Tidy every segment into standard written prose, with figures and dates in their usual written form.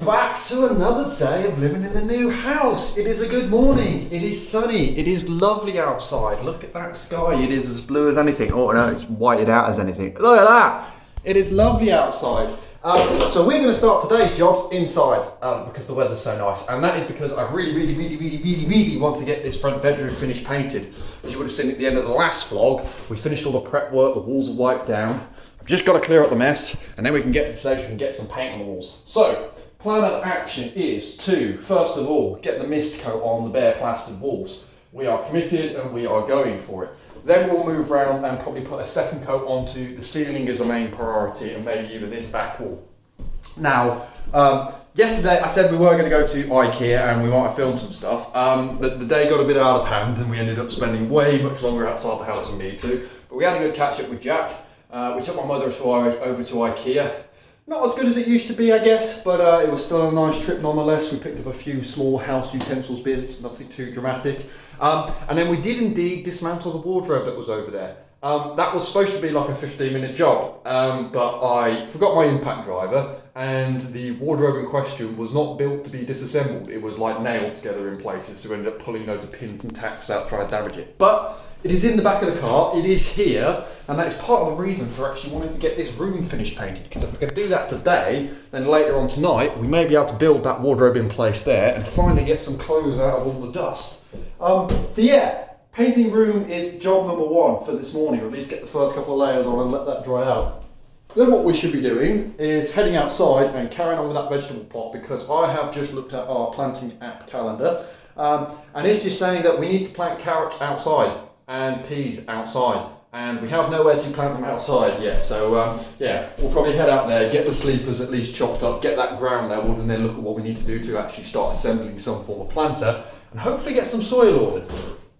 back to another day of living in the new house. It is a good morning. It is sunny. It is lovely outside. Look at that sky. It is as blue as anything. Oh no, it's whited out as anything. Look at that. It is lovely outside. So we're going to start today's job inside because the weather's so nice, and that is because I really want to get this front bedroom finished painted. As you would have seen at the end of the last vlog, we finished all the prep work, the walls are wiped down. I've just got to clear up the mess, and then we can get to the stage we can get some paint on the walls. So, plan of action is to, first of all, get the mist coat on the bare plastered walls. We are committed and we are going for it. Then we'll move around and probably put a second coat onto the ceiling as a main priority, and maybe even this back wall. Now, yesterday I said we were going to go to IKEA and we might have filmed some stuff, but the day got a bit out of hand and we ended up spending way much longer outside the house than we need to. But we had a good catch up with Jack. We took my mother over to IKEA. Not as good as it used to be, I guess, but it was still a nice trip nonetheless. We picked up a few small house utensils bits, nothing too dramatic. And then we did indeed dismantle the wardrobe that was over there. That was supposed to be like a 15-minute job, but I forgot my impact driver, and the wardrobe in question was not built to be disassembled. It was like nailed together in places, so we ended up pulling loads of pins and tacks out trying to damage it. But it is in the back of the car, it is here, and that is part of the reason for actually wanting to get this room finished painted, because if we can do that today, then later on tonight, we may be able to build that wardrobe in place there and finally get some clothes out of all the dust. So yeah, painting room is job number one for this morning, or at least get the first couple of layers on and let that dry out. Then what we should be doing is heading outside and carrying on with that vegetable plot, because I have just looked at our planting app calendar, and it's just saying that we need to plant carrots outside and peas outside, and we have nowhere to plant them outside yet. So yeah, we'll probably head out there, get the sleepers at least chopped up, get that ground leveled, and then look at what we need to do to actually start assembling some form of planter and hopefully get some soil ordered.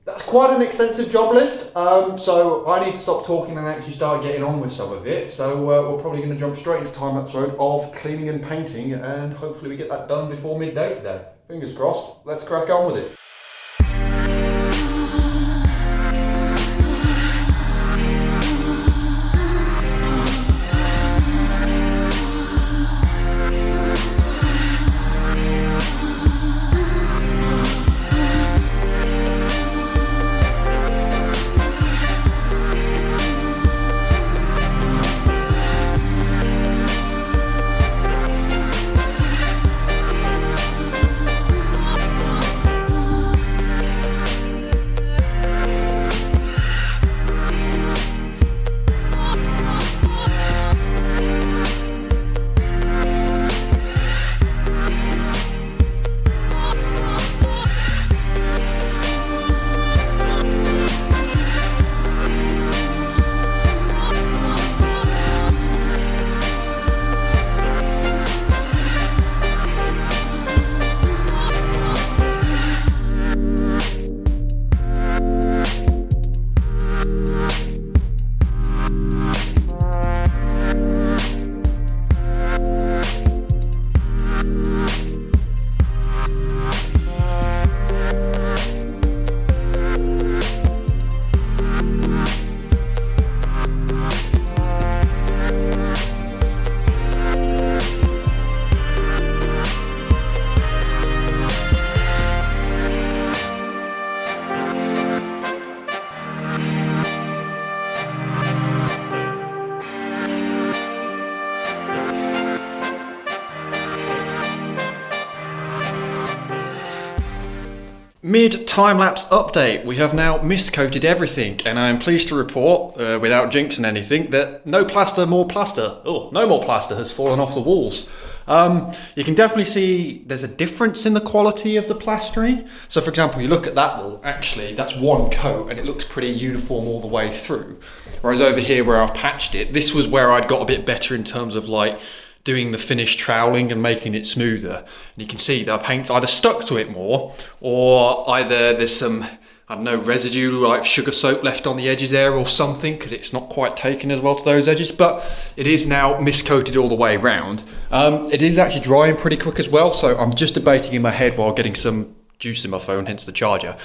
That's quite an extensive job list, so I need to stop talking and actually start getting on with some of it. So we're probably going to jump straight into time-lapse mode of cleaning and painting, and hopefully we get that done before midday today. Fingers crossed. Let's crack on with it. Mid time-lapse update, we have now mist coated everything, and I am pleased to report, without jinxing anything, that no more plaster has fallen off the walls. You can definitely see there's a difference in the quality of the plastering. So for example, you look at that wall, actually that's one coat and it looks pretty uniform all the way through. Whereas over here where I've patched it, this was where I'd got a bit better in terms of like doing the finished troweling and making it smoother. And you can see the paint's either stuck to it more, or either there's some, I don't know, residue like sugar soap left on the edges there or something, because it's not quite taken as well to those edges, but it is now mist coated all the way around. It is actually drying pretty quick as well, so I'm just debating in my head while getting some juice in my phone, hence the charger,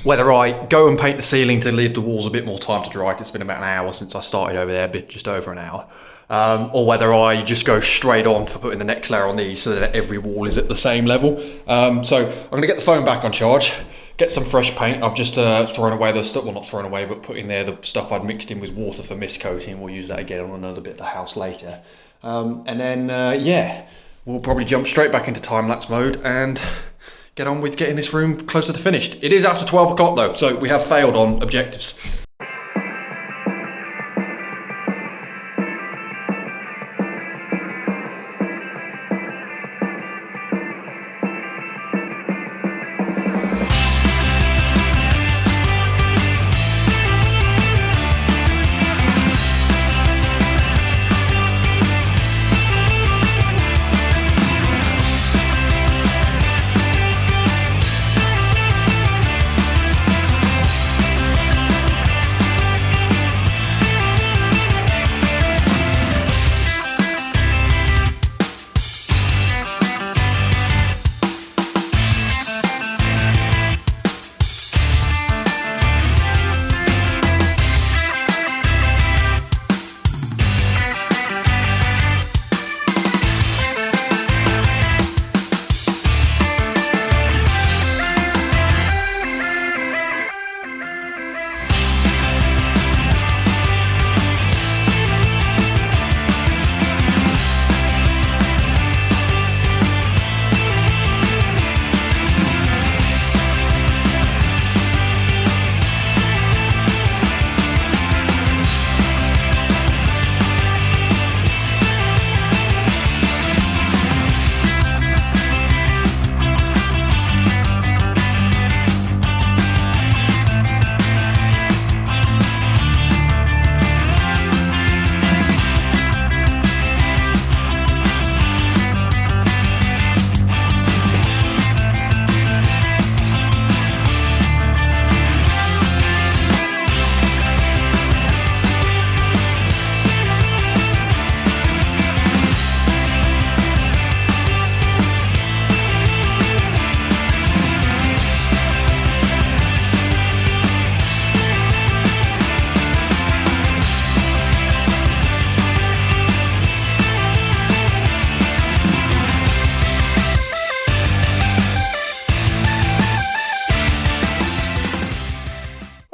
whether I go and paint the ceiling to leave the walls a bit more time to dry. It's been about an hour since I started over there, just over an hour. or whether I just go straight on for putting the next layer on these so that every wall is at the same level. So I'm going to get the phone back on charge, get some fresh paint. I've just thrown away the stuff, well, not thrown away, but put in there the stuff I'd mixed in with water for mist coating. We'll use that again on another bit of the house later. And then, yeah, we'll probably jump straight back into time-lapse mode and get on with getting this room closer to finished. It is after 12 o'clock though, so we have failed on objectives.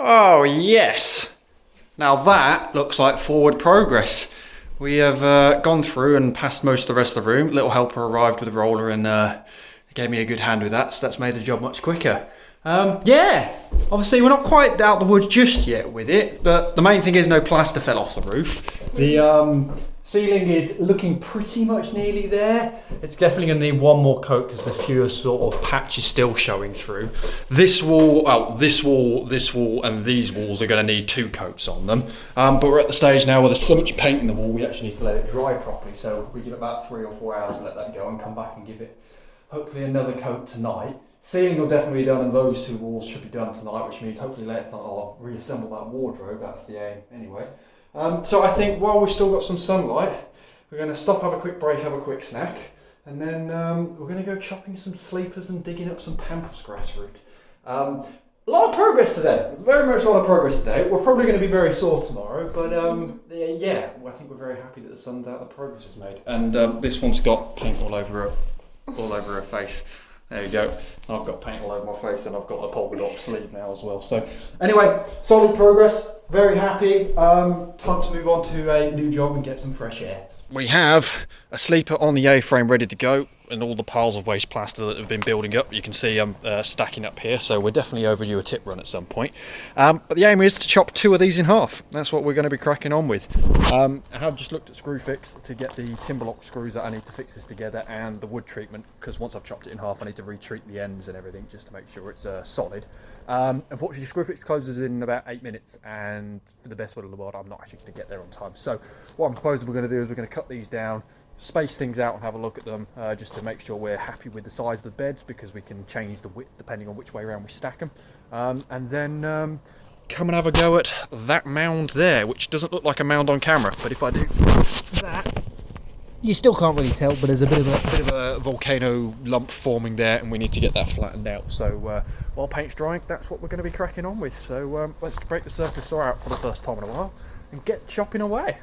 Oh yes, now that looks like forward progress. We have gone through and passed most of the rest of the room. Little helper arrived with a roller and gave me a good hand with that, so that's made the job much quicker. Yeah, obviously we're not quite out the woods just yet with it, but the main thing is no plaster fell off the roof. The ceiling is looking pretty much nearly there. It's definitely going to need one more coat because the fewer sort of patches still showing through. This wall, well, this wall, and these walls are going to need 2 coats on them. But we're at the stage now where there's so much paint in the wall we actually need to let it dry properly. So we give it about 3 or 4 hours to let that go and come back and give it hopefully another coat tonight. Ceiling will definitely be done and those 2 walls should be done tonight, which means hopefully later I'll reassemble that wardrobe. That's the aim anyway. So I think while we've still got some sunlight, we're going to stop, have a quick break, have a quick snack, and then we're going to go chopping some sleepers and digging up some pampas grassroot. A lot of progress today, very much a lot of progress today. We're probably going to be very sore tomorrow, but yeah, I think we're very happy that the sun's out, the progress is made. And this one's got paint all over her face. There you go. I've got paint all over my face and I've got a polka dot sleeve now as well. So anyway, solid progress, very happy. Time to move on to a new job and get some fresh air. We have a sleeper on the A-frame ready to go, and all the piles of waste plaster that have been building up, you can see them stacking up here, so we're definitely overdue a tip run at some point. But the aim is to chop 2 of these in half. That's what we're going to be cracking on with. I have just looked at Screwfix to get the timber lock screws that I need to fix this together and the wood treatment, because once I've chopped it in half I need to retreat the ends and everything just to make sure it's solid. Unfortunately Screwfix closes in about 8 minutes, and for the best will of the world I'm not actually going to get there on time. So what I'm proposing we're going to do is we're going to cut these down, space things out and have a look at them just to make sure we're happy with the size of the beds, because we can change the width depending on which way around we stack them, and then come and have a go at that mound there, which doesn't look like a mound on camera, but if I do that, you still can't really tell, but there's a bit of a volcano lump forming there, and we need to get that flattened out. So while paint's drying, that's what we're going to be cracking on with. So let's break the surface saw out for the first time in a while and get chopping away.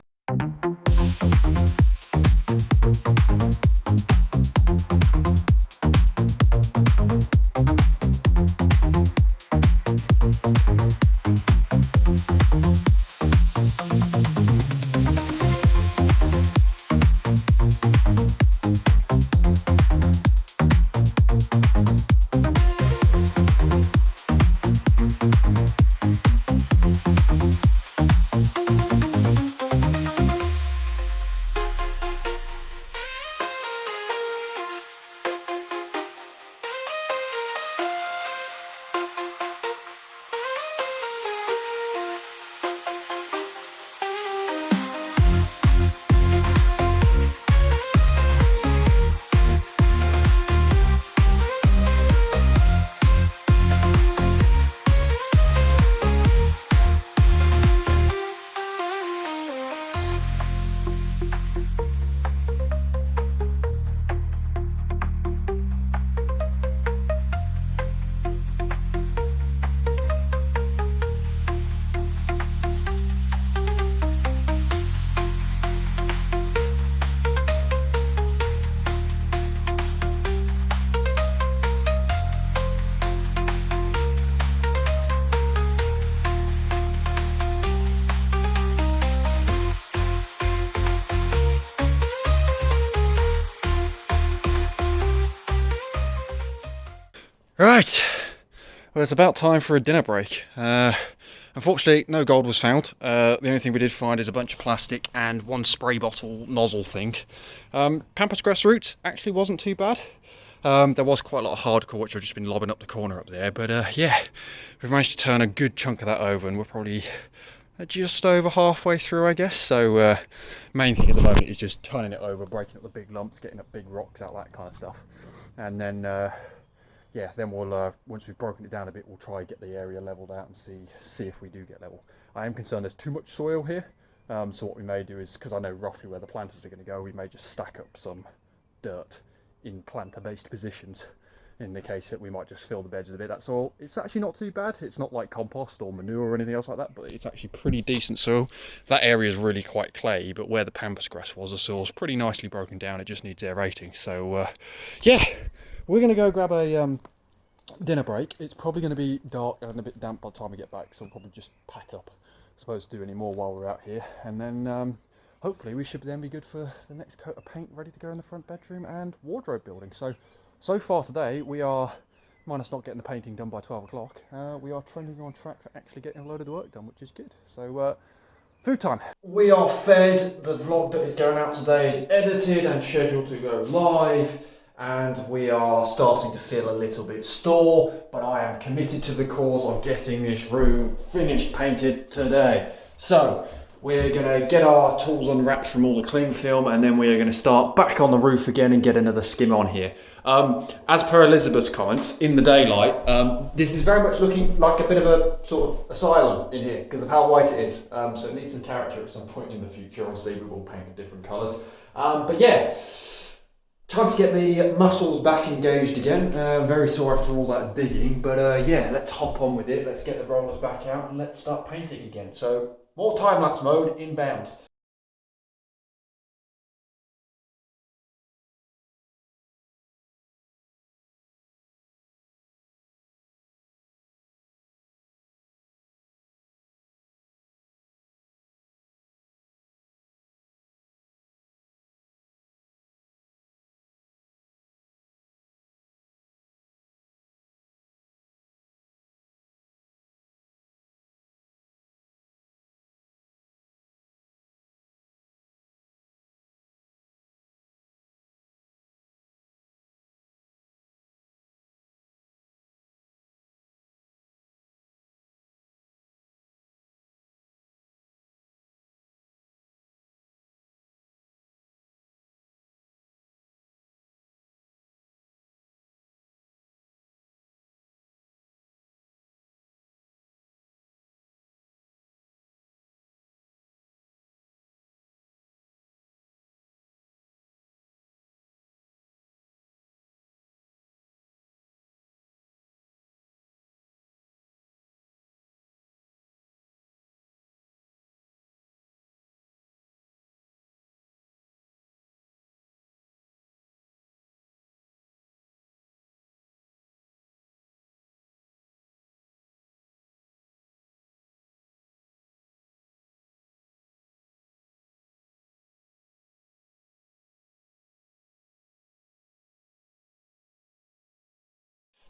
Right, well, it's about time for a dinner break. Unfortunately, no gold was found. The only thing we did find is a bunch of plastic and one spray bottle nozzle thing. Pampas grass roots actually wasn't too bad. There was quite a lot of hardcore which I've just been lobbing up the corner up there, but yeah, we've managed to turn a good chunk of that over, and we're probably just over halfway through, I guess. So main thing at the moment is just turning it over, breaking up the big lumps, getting up big rocks out, that kind of stuff. And then yeah, then we'll once we've broken it down a bit, we'll try and get the area leveled out and see if we do get level. I am concerned there's too much soil here, so what we may do is, because I know roughly where the planters are going to go, we may just stack up some dirt in planter-based positions, in the case that we might just fill the beds a bit. That's all. It's actually not too bad. It's not like compost or manure or anything else like that, but it's actually pretty decent soil. That area is really quite clayey, but where the pampas grass was, the soil's pretty nicely broken down. It just needs aerating. So yeah, we're going to go grab a dinner break. It's probably going to be dark and a bit damp by the time we get back, so we'll probably just pack up. I suppose to do any more while we're out here, and then hopefully we should then be good for the next coat of paint ready to go in the front bedroom and wardrobe building. So far today we are, minus not getting the painting done by 12 o'clock, we are trending on track for actually getting a load of the work done, which is good. So food time. We are fed. The vlog that is going out today is edited and scheduled to go live, and we are starting to feel a little bit sore, but I am committed to the cause of getting this room finished painted today. So we're going to get our tools unwrapped from all the cling film, and then we are going to start back on the roof again and get another skim on here. As per Elizabeth's comments, in the daylight, this is very much looking like a bit of a sort of asylum in here because of how white it is. So it needs some character at some point in the future. Obviously, we will paint in different colours. But yeah, time to get the muscles back engaged again. Very sore after all that digging. But yeah, let's hop on with it. Let's get the rollers back out and let's start painting again. So more time-lapse mode inbound.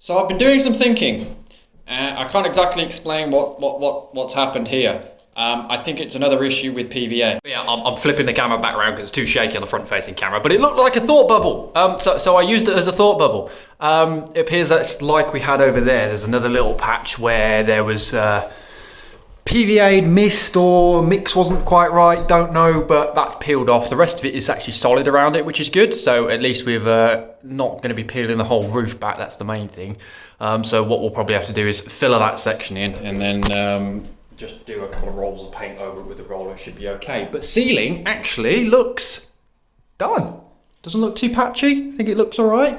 So I've been doing some thinking. I can't exactly explain what's happened here. I think it's another issue with PVA. Yeah, I'm flipping the camera back around because it's too shaky on the front-facing camera, but it looked like a thought bubble. So I used it as a thought bubble. It appears that's like we had over there. There's another little patch where there was PVA missed or mix wasn't quite right, don't know, but that's peeled off. The rest of it is actually solid around it, which is good. So at least we've not going to be peeling the whole roof back. That's the main thing. So what we'll probably have to do is fill that section in and then just do a couple of rolls of paint over it with the roller. Should be okay. But ceiling actually looks done. Doesn't look too patchy. I think it looks all right.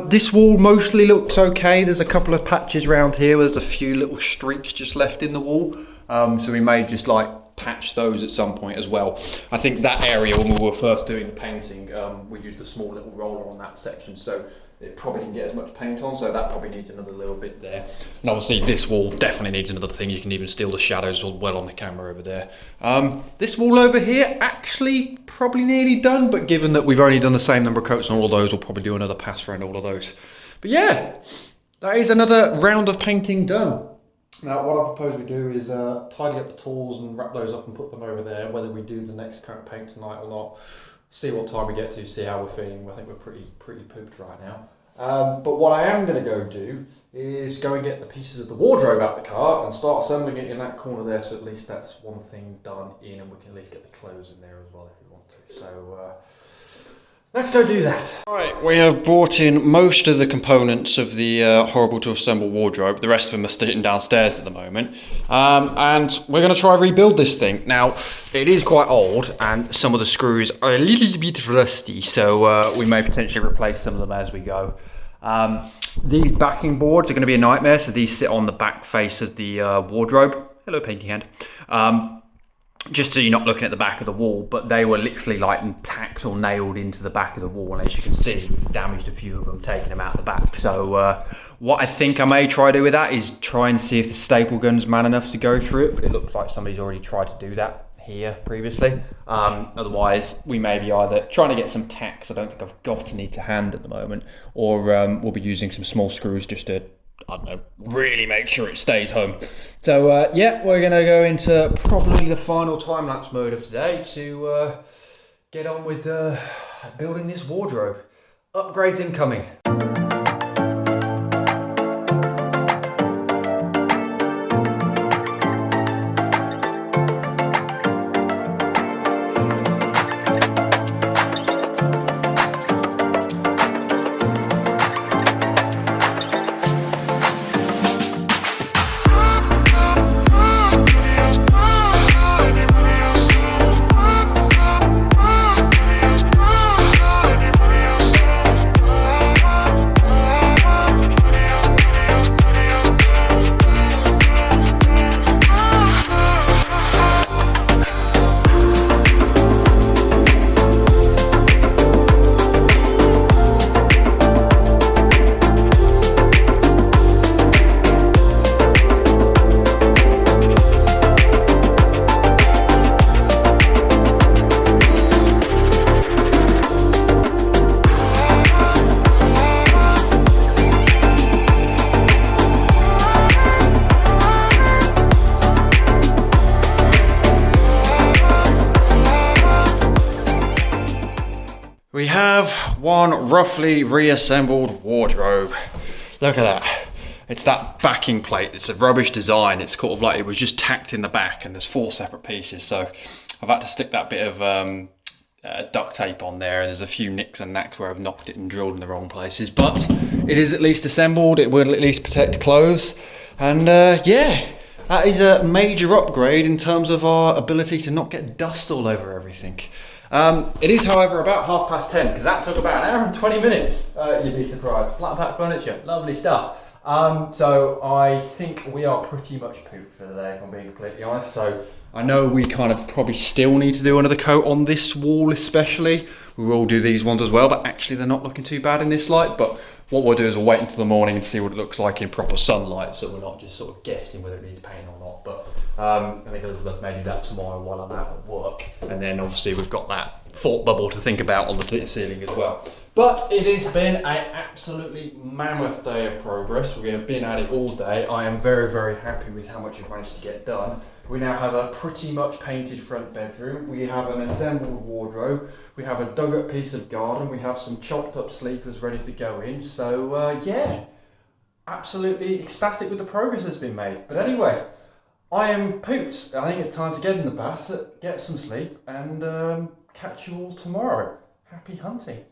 This wall mostly looks okay. There's a couple of patches around here. There's a few little streaks just left in the wall. So we may just like patch those at some point as well. I think that area when we were first doing the painting, we used a small little roller on that section. So it probably didn't get as much paint on, so that probably needs another little bit there. And obviously this wall definitely needs another thing. You can even steal the shadows well on the camera over there. This wall over here, actually probably nearly done, but given that we've only done the same number of coats on all of those, we'll probably do another pass around all of those. But yeah, that is another round of painting done. Now what I propose we do is tidy up the tools and wrap those up and put them over there, whether we do the next coat of paint tonight or not. See what time we get to, see how we're feeling. I think we're pretty pooped right now. But what I am going to go do is go and get the pieces of the wardrobe out the car and start assembling it in that corner there, so at least that's one thing done in, and we can at least get the clothes in there as well if we want to. So let's go do that. Alright, we have brought in most of the components of the horrible to assemble wardrobe. The rest of them are sitting downstairs at the moment. And we're going to try rebuild this thing. Now, it is quite old and some of the screws are a little bit rusty, so we may potentially replace some of them as we go. These backing boards are going to be a nightmare, so these sit on the back face of the wardrobe. Hello, painting hand. Just so you're not looking at the back of the wall, but they were literally like tacked or nailed into the back of the wall, and as you can see, damaged a few of them, taking them out the back. So what I think I may try to do with that is try and see if the staple gun's man enough to go through it, but it looks like somebody's already tried to do that here previously. Otherwise, we may be either trying to get some tacks, I don't think I've got any to hand at the moment, or we'll be using some small screws just to, I don't know, really make sure it stays home. So yeah, we're going to go into probably the final time-lapse mode of today to get on with building this wardrobe. Upgrades incoming. We have one roughly reassembled wardrobe. Look at that. It's that backing plate. It's a rubbish design. It's kind of like it was just tacked in the back, and there's 4 separate pieces. So I've had to stick that bit of duct tape on there, and there's a few nicks and knacks where I've knocked it and drilled in the wrong places. But it is at least assembled. It will at least protect clothes. And yeah, that is a major upgrade in terms of our ability to not get dust all over everything. It is, however, about 10:30, because that took about an hour and 20 minutes. You'd be surprised. Flat pack furniture, lovely stuff. So I think we are pretty much pooped for the day, if I'm being completely honest. So I know we kind of probably still need to do another coat on this wall especially. We will do these ones as well, but actually they're not looking too bad in this light. But what we'll do is we'll wait until the morning and see what it looks like in proper sunlight, so we're not just sort of guessing whether it needs paint or not. But I think Elizabeth may do that tomorrow while I'm out at work. And then obviously we've got that thought bubble to think about on the ceiling as well. But it has been an absolutely mammoth day of progress. We have been at it all day. I am very, very happy with how much we've managed to get done. We now have a pretty much painted front bedroom. We have an assembled wardrobe. We have a dug up piece of garden. We have some chopped up sleepers ready to go in. So yeah, absolutely ecstatic with the progress that's been made. But anyway, I am pooped. I think it's time to get in the bath, get some sleep, and catch you all tomorrow. Happy hunting.